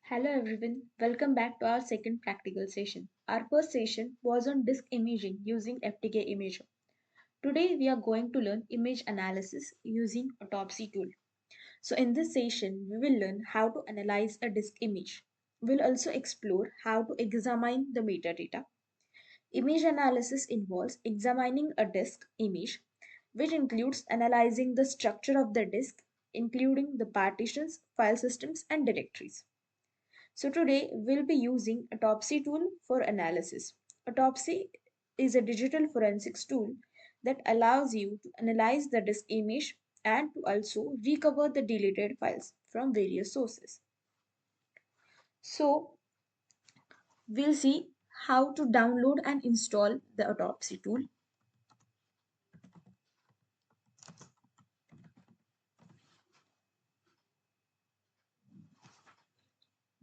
Hello everyone, welcome back to our second practical session. Our first session was on disk imaging using FTK Imager. Today we are going to learn image analysis using autopsy tool. So in this session we will learn how to analyze a disk image. We'll also explore how to examine the metadata. Image analysis involves examining a disk image, which includes analyzing the structure of the disk, including the partitions, file systems and directories. So today we'll be using autopsy tool for analysis. Autopsy is a digital forensics tool that allows you to analyze the disk image and to also recover the deleted files from various sources. So we'll see how to download and install the autopsy tool.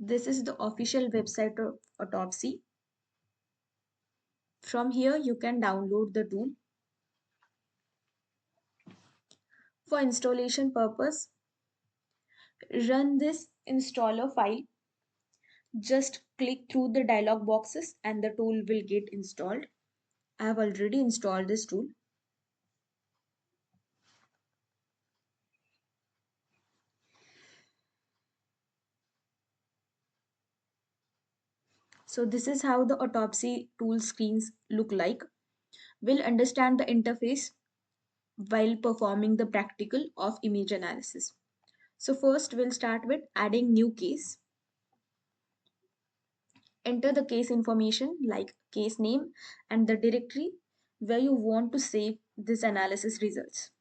This is the official website of autopsy. From here you can download the tool. For installation purpose, run this installer file. Just click through the dialog boxes and the tool will get installed. I have already installed this tool. So this is how the autopsy tool screens look like. We'll understand the interface while performing the practical of image analysis. So first we'll start with adding new case. Enter the case information like case name and the directory where you want to save this analysis results.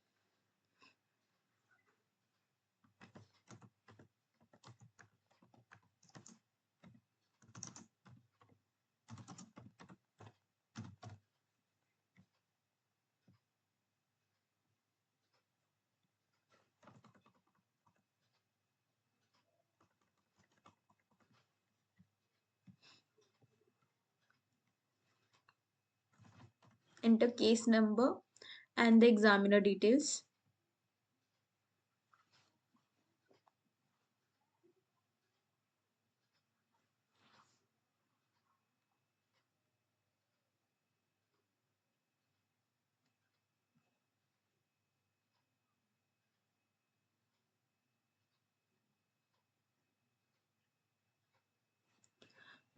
Enter case number and the examiner details.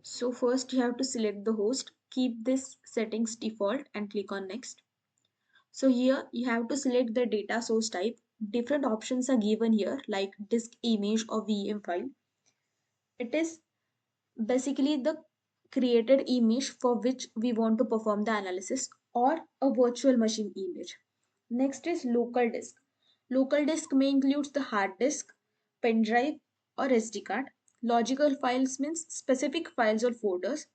So first you have to select the host, keep this settings default and click on next. So here you have to select the data source type. Different options are given here like disk image or VM file. It is basically the created image for which we want to perform the analysis or a virtual machine image. Next is local disk. Local disk may include the hard disk, pen drive or SD card. Logical files means specific files or folders.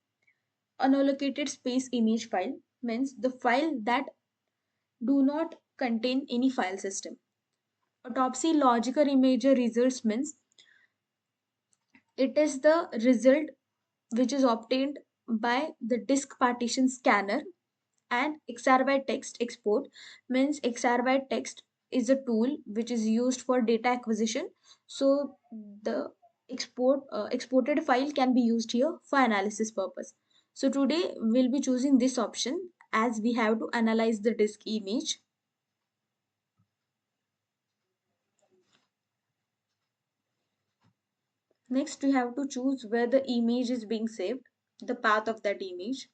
Unallocated space image file means the file that do not contain any file system. Autopsy logical imager results means it is the result which is obtained by the disk partition scanner, and XRY text export means XRY text is a tool which is used for data acquisition. So the exported file can be used here for analysis purpose. So today we'll be choosing this option as we have to analyze the disk image. Next, we have to choose where the image is being saved, the path of that image.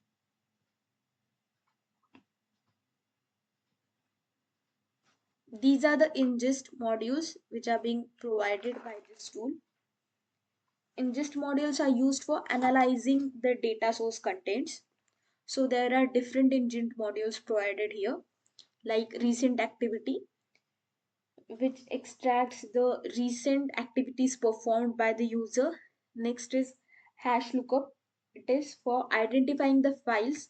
These are the ingest modules which are being provided by this tool. Ingest modules are used for analyzing the data source contents. So there are different ingest modules provided here, like recent activity, which extracts the recent activities performed by the user. Next is hash lookup. It is for identifying the files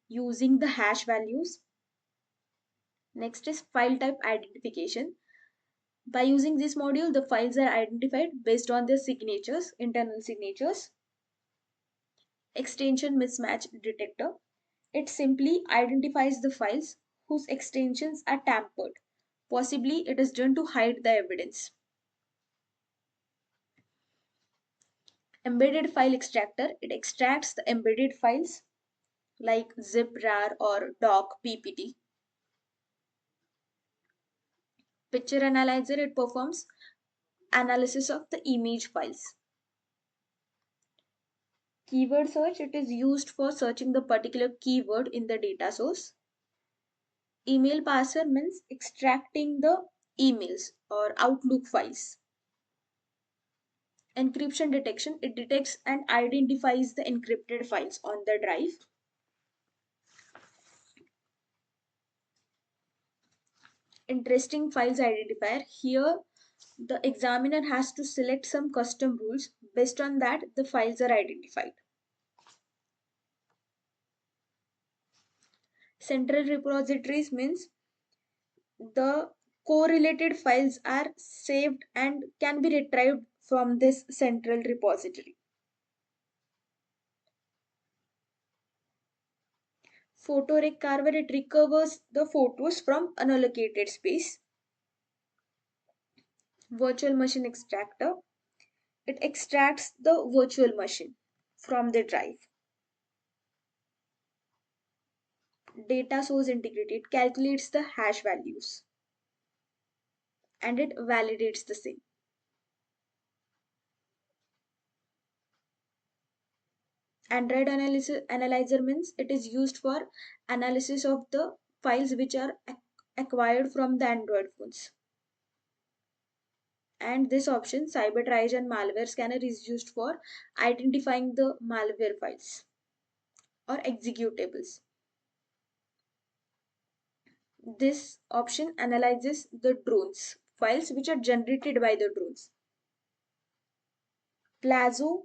using the hash values. Next is file type identification. By using this module, the files are identified based on their signatures, internal signatures. Extension mismatch detector. It simply identifies the files whose extensions are tampered. Possibly it is done to hide the evidence. Embedded file extractor, it extracts the embedded files like zip, rar or doc, ppt. Picture analyzer, it performs analysis of the image files. Keyword search, it is used for searching the particular keyword in the data source. Email parser means extracting the emails or Outlook files. Encryption detection, it detects and identifies the encrypted files on the drive. Interesting files identifier, here the examiner has to select some custom rules. Based on that, the files are identified. Central repositories means the correlated files are saved and can be retrieved from this central repository. Photo recarver, it recovers the photos from unallocated space. Virtual machine extractor, it extracts the virtual machine from the drive. Data source integrity, it calculates the hash values and it validates the same. Android analyzer means it is used for analysis of the files which are acquired from the Android phones. And this option, CyberTech and malware scanner, is used for identifying the malware files or executables. This option analyzes the drones files which are generated by the drones. Plazo,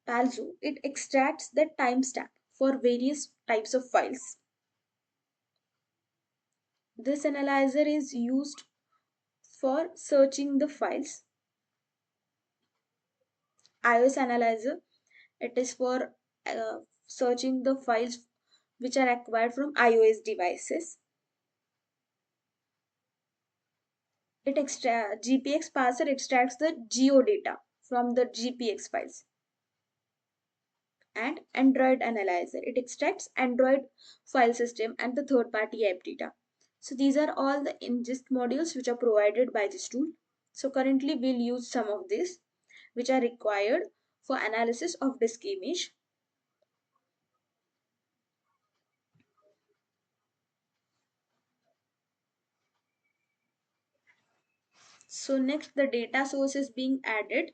Palzo, it extracts the timestamp for various types of files. This analyzer is used for searching the files. iOS analyzer, it is for searching the files which are acquired from iOS devices. GPX parser extracts the geo data from the GPX files. And Android analyzer, it extracts Android file system and the third party app data. So these are all the ingest modules which are provided by this tool. So currently we'll use some of these which are required for analysis of disk image. So next, the data source is being added.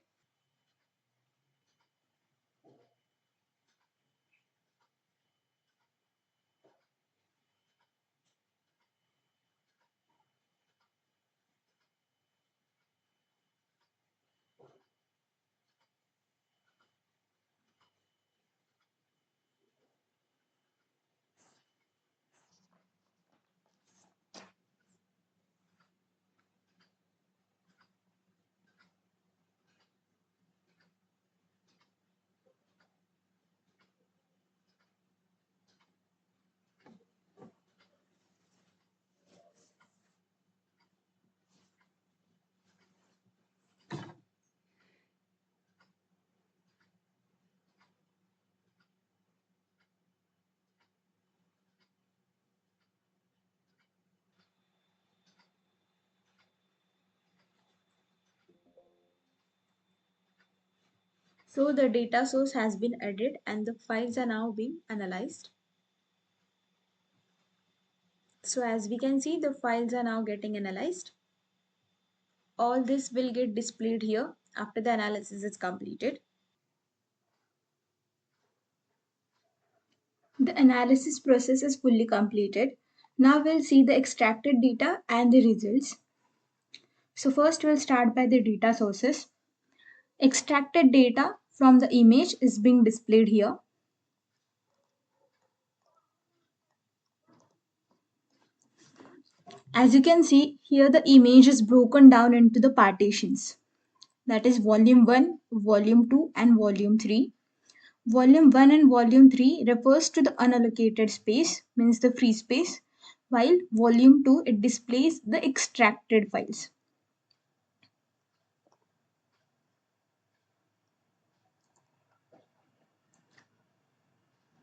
So the data source has been added and the files are now being analyzed. So as we can see, the files are now getting analyzed. All this will get displayed here after the analysis is completed. The analysis process is fully completed. Now we'll see the extracted data and the results. So first we'll start by the data sources. Extracted data from the image is being displayed here. As you can see, here the image is broken down into the partitions. That is volume 1, volume 2 and volume 3. Volume 1 and volume 3 refers to the unallocated space, means the free space, while volume 2, it displays the extracted files.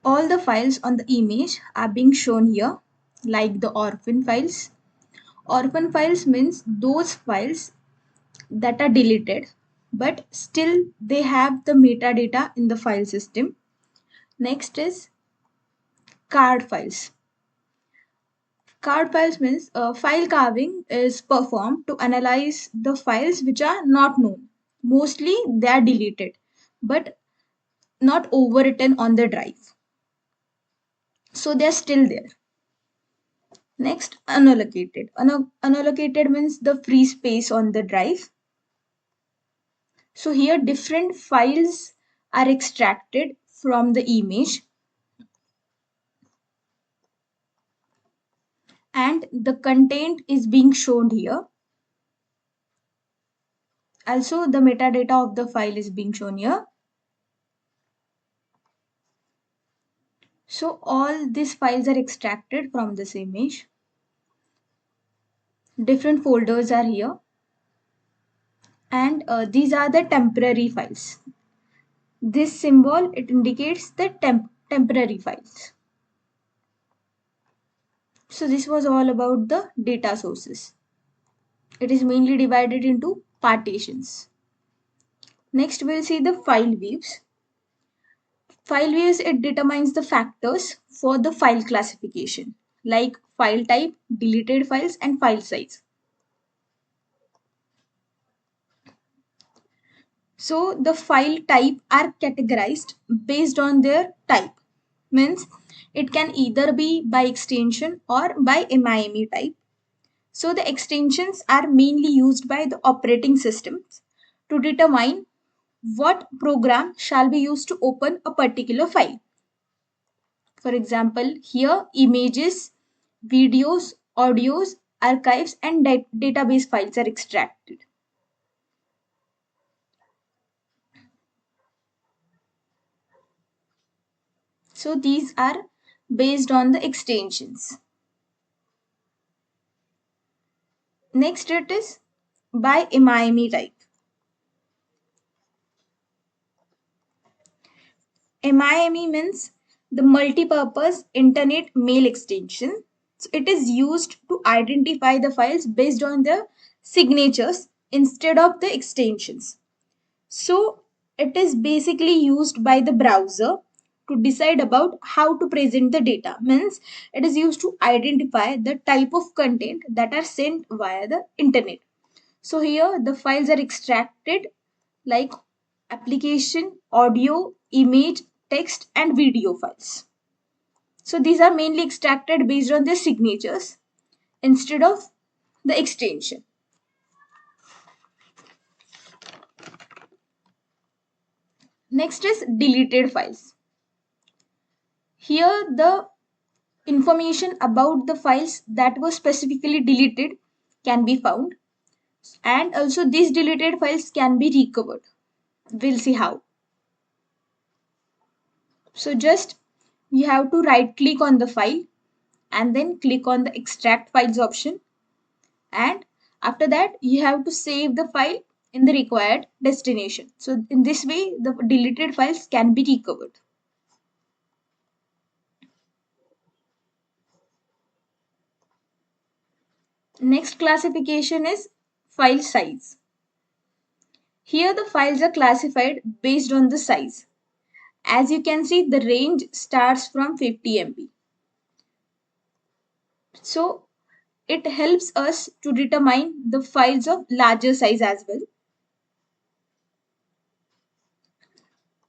All the files on the image are being shown here, like the orphan files. Orphan files means those files that are deleted, but still they have the metadata in the file system. Next is card files. Card files means file carving is performed to analyze the files which are not known. Mostly they are deleted, but not overwritten on the drive. So they are still there. Next, unallocated. Unallocated means the free space on the drive. So here different files are extracted from the image and the content is being shown here. Also the metadata of the file is being shown here. So all these files are extracted from this image. Different folders are here and these are the temporary files. This symbol, it indicates the temporary files. So this was all about the data sources. It is mainly divided into partitions. Next we'll see the file views. File views, it determines the factors for the file classification like file type, deleted files and file size. So the file type are categorized based on their type. Means it can either be by extension or by MIME type. So the extensions are mainly used by the operating systems to determine what program shall be used to open a particular file. For example, here images, videos, audios, archives and database files are extracted. So these are based on the extensions. Next it is by MIME type. MIME means the multi-purpose internet mail extension. So it is used to identify the files based on the signatures instead of the extensions. So it is basically used by the browser to decide about how to present the data. Means it is used to identify the type of content that are sent via the internet. So here the files are extracted like application, audio, image, text and video files. So these are mainly extracted based on their signatures instead of the extension. Next is deleted files. Here the information about the files that were specifically deleted can be found, and also these deleted files can be recovered. We'll see how. So just you have to right click on the file and then click on the extract files option, and after that you have to save the file in the required destination. So in this way the deleted files can be recovered. Next classification is file size. Here the files are classified based on the size. As you can see, the range starts from 50 MB. So it helps us to determine the files of larger size as well.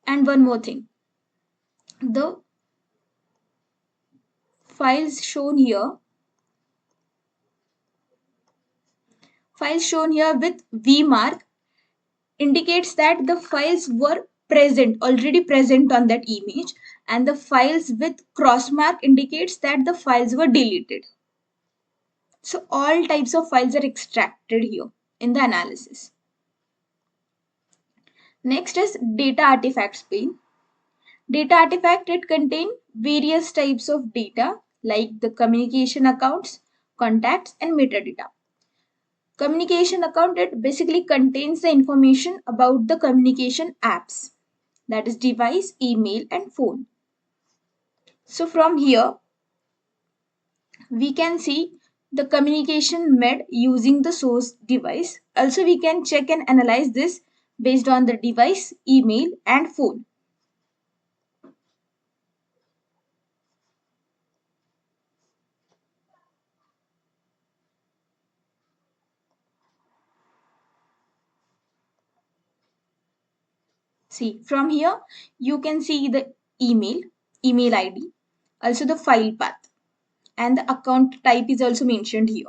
And one more thing, the files shown here with V mark indicates that the files were already present on that image, and the files with cross mark indicates that the files were deleted. So all types of files are extracted here in the analysis. Next is data artifacts pane. Data artifact, it contains various types of data like the communication accounts, contacts and metadata. Communication account, it basically contains the information about the communication apps, that is device, email and phone. So from here, we can see the communication made using the source device. Also, we can check and analyze this based on the device, email, and phone. See, from here, you can see the email, email ID, also the file path, and the account type is also mentioned here.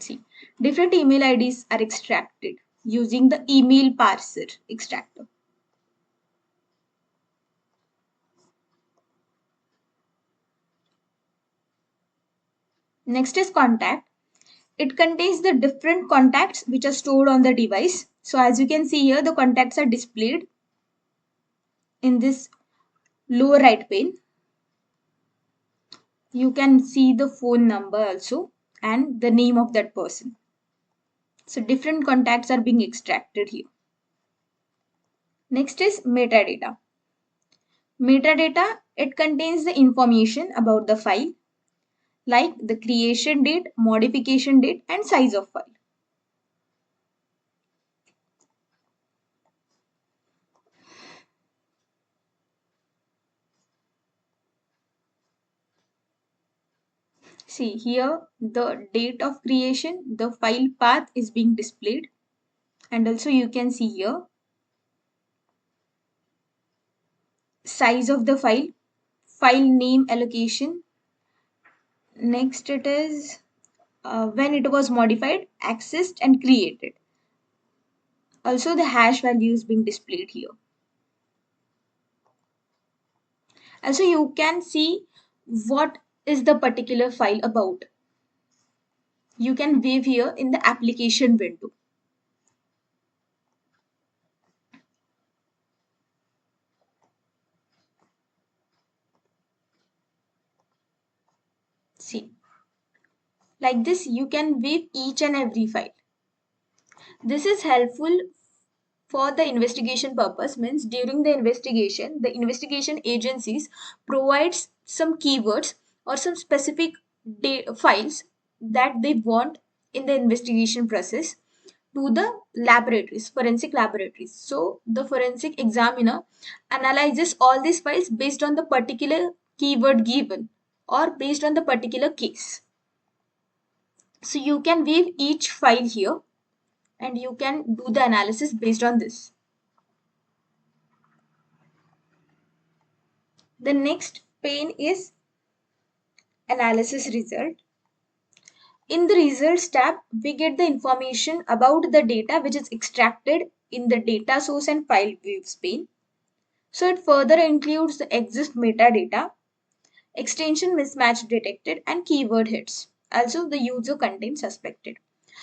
See, different email IDs are extracted using the email parser extractor. Next is contact. It contains the different contacts which are stored on the device. So as you can see here, the contacts are displayed in this lower right pane. You can see the phone number also and the name of that person. So different contacts are being extracted here. Next is metadata. Metadata, it contains the information about the file like the creation date, modification date, and size of file. See here the date of creation, the file path is being displayed, and also you can see here size of the file, file name allocation. Next it is when it was modified, accessed and created. Also the hash value is being displayed here. Also you can see what is the particular file about. You can view here in the application window. See, like this you can view each and every file. This is helpful for the investigation purpose, means during the investigation agencies provides some keywords or some specific files that they want in the investigation process to the laboratories, forensic laboratories. So the forensic examiner analyzes all these files based on the particular keyword given or based on the particular case. So you can view each file here and you can do the analysis based on this. The next pane is analysis result. In the results tab, we get the information about the data which is extracted in the data source and file views pane. So it further includes the exist metadata, extension mismatch detected, and keyword hits. Also the user content suspected.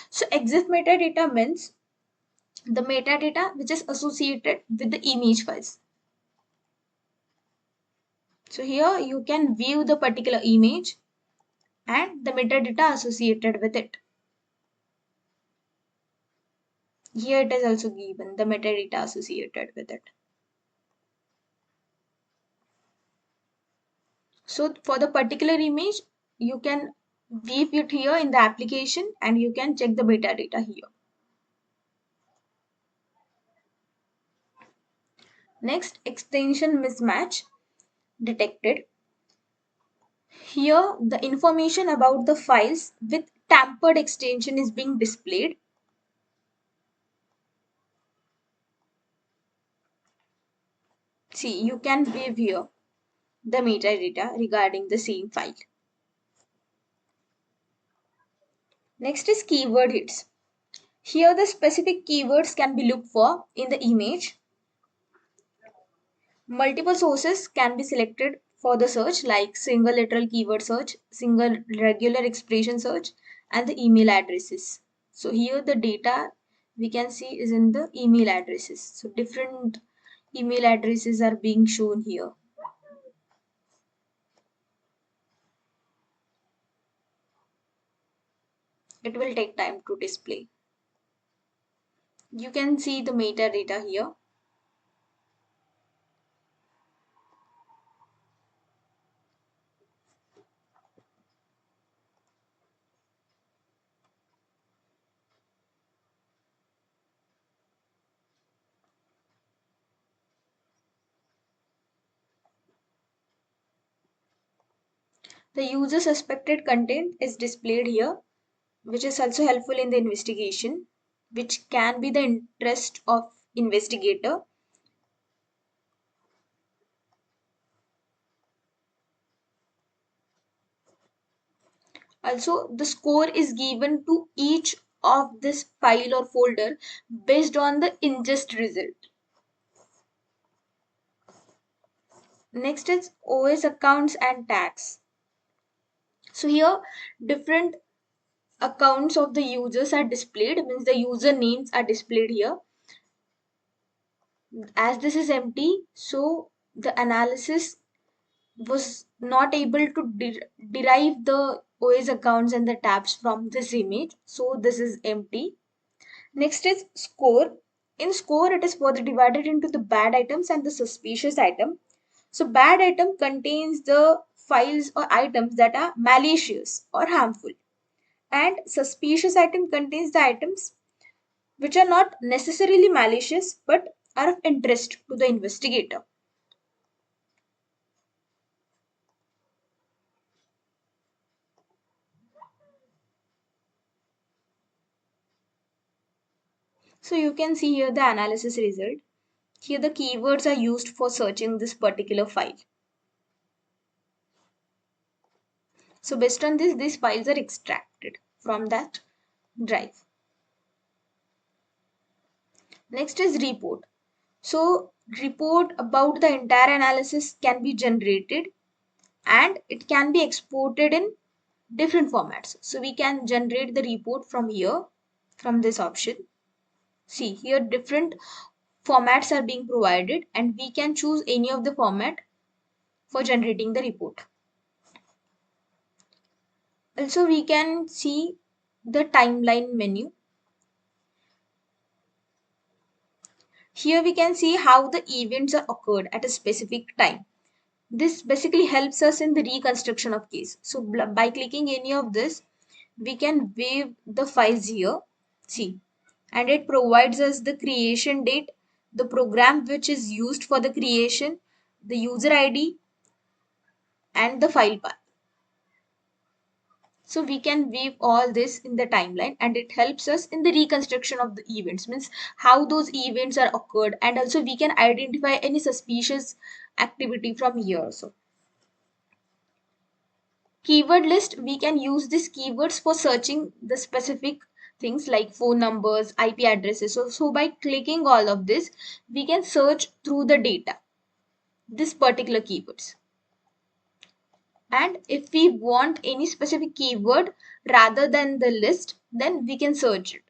So exist metadata means the metadata which is associated with the image files. So here you can view the particular image and the metadata associated with it. Here it is also given the metadata associated with it. So for the particular image, you can view it here in the application and you can check the metadata here. Next, extension mismatch detected. Here the information about the files with tampered extension is being displayed. See, you can view here the metadata regarding the same file. Next is keyword hits. Here the specific keywords can be looked for in the image. Multiple sources can be selected for the search like single literal keyword search, single regular expression search, and the email addresses. So here the data we can see is in the email addresses. So different email addresses are being shown here. It will take time to display. You can see the metadata here. The user suspected content is displayed here, which is also helpful in the investigation, which can be the interest of investigator. Also, the score is given to each of this file or folder based on the ingest result. Next is OS accounts and tags. So here different accounts of the users are displayed, means the user names are displayed here. As this is empty, so the analysis was not able to derive the OS accounts and the tabs from this image. So this is empty. Next is score. In score, it is further divided into the bad items and the suspicious item. So bad item contains the files or items that are malicious or harmful. And suspicious item contains the items which are not necessarily malicious but are of interest to the investigator. So you can see here the analysis result. Here the keywords are used for searching this particular file. So based on this, these files are extracted from that drive. Next is report. So report about the entire analysis can be generated and it can be exported in different formats. So we can generate the report from here, from this option. See here different formats are being provided and we can choose any of the format for generating the report. Also we can see the timeline menu. Here we can see how the events are occurred at a specific time. This basically helps us in the reconstruction of case. So by clicking any of this, we can view the files here. See, and it provides us the creation date, the program which is used for the creation, the user ID, and the file path. So we can weave all this in the timeline and it helps us in the reconstruction of the events, means how those events are occurred, and also we can identify any suspicious activity from here. So keyword list, we can use these keywords for searching the specific things like phone numbers, IP addresses. So by clicking all of this, we can search through the data, this particular keywords. And if we want any specific keyword rather than the list, then we can search it.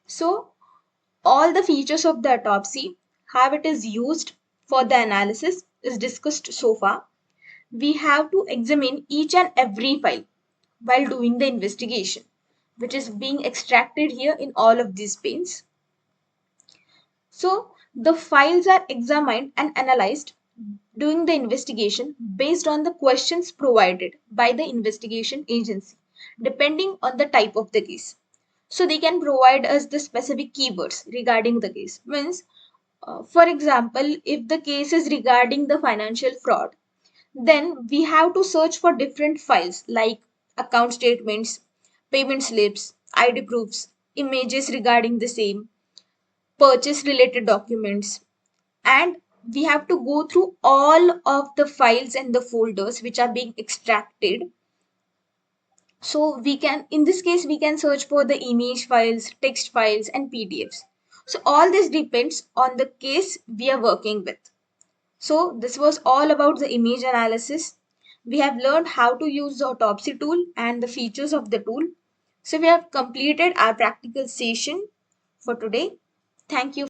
So all the features of the autopsy, how it is used for the analysis is discussed so far. We have to examine each and every file while doing the investigation, which is being extracted here in all of these panes. So the files are examined and analyzed during the investigation based on the questions provided by the investigation agency, depending on the type of the case. So they can provide us the specific keywords regarding the case. Means, for example, if the case is regarding the financial fraud, then we have to search for different files like account statements, payment slips, ID proofs, images regarding the same, purchase related documents, and we have to go through all of the files and the folders which are being extracted. So we can, in this case, we can search for the image files, text files, and PDFs. So all this depends on the case we are working with. So this was all about the image analysis. We have learned how to use the autopsy tool and the features of the tool. So we have completed our practical session for today. Thank you.